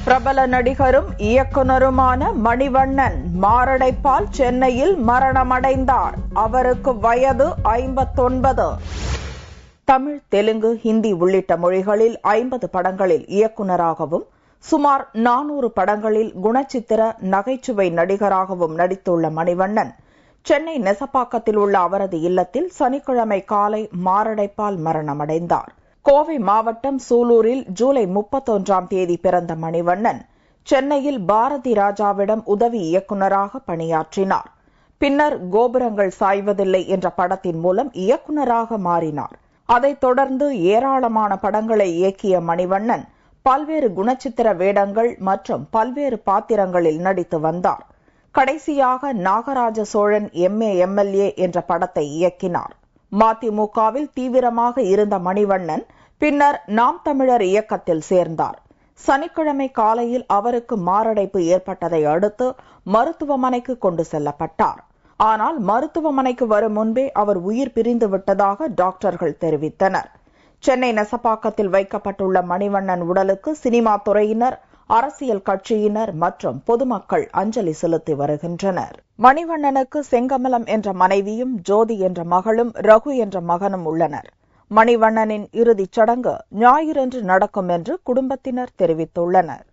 பிரபல நடிகரும் இயக்குனருமான மணிவண்ணன் மாரடைப்பால் சென்னையில் மரணமடைந்தார். அவருக்கு வயது 59. தமிழ், தெலுங்கு, ஹிந்தி உள்ளிட்ட மொழிகளில் 50 படங்களில் இயக்குனராகவும் சுமார் 400 படங்களில் குணச்சித்திர நகைச்சுவை நடிகராகவும் நடித்துள்ள மணிவண்ணன் சென்னை நெசப்பாக்கத்தில் உள்ள அவரது இல்லத்தில் சனிக்கிழமை காலை மாரடைப்பால் மரணமடைந்தார். கோவை மாவட்டம் சூலூரில் ஜூலை 31ஆம் தேதி பிறந்த மணிவண்ணன் சென்னையில் பாரதி ராஜாவிடம் உதவி இயக்குநராக பணியாற்றினார். பின்னர் கோபுரங்கள் சாய்வதில்லை என்ற படத்தின் மூலம் இயக்குநராக மாறினார். அதைத் தொடர்ந்து ஏராளமான படங்களை இயக்கிய மணிவண்ணன் பல்வேறு குணச்சித்திர வேடங்கள் மற்றும் பல்வேறு பாத்திரங்களில் நடித்து வந்தார். கடைசியாக நாகராஜ சோழன் MA/MLA என்ற படத்தை இயக்கினார். மதிமுகவில் தீவிரமாக இருந்த மணிவண்ணன் பின்னர் நாம் தமிழர் இயக்கத்தில் சேர்ந்தார். சனிக்கிழமை காலையில் அவருக்கு மாரடைப்பு ஏற்பட்டதை அடுத்து மருத்துவமனைக்கு கொண்டு செல்லப்பட்டார். ஆனால் மருத்துவமனைக்கு வரும் முன்பே அவர் உயிர் பிரிந்து விட்டதாக டாக்டர்கள் தெரிவித்தனர். சென்னை நெசப்பாக்கத்தில் வைக்கப்பட்டுள்ள மணிவண்ணன் உடலுக்கு சினிமா துறையினர், அரசியல் கட்சியினர் மற்றும் பொதுமக்கள் அஞ்சலி செலுத்தி வருகின்றனர். மணிவண்ணனுக்கு செங்கமலம் என்ற மனைவியும், ஜோதி என்ற மகளும், ரகு என்ற மகனும் உள்ளனர். மணிவண்ணனின் இறுதிச் சடங்கு ஞாயிறன்று நடக்கும் என்று குடும்பத்தினர் தெரிவித்துள்ளனர்.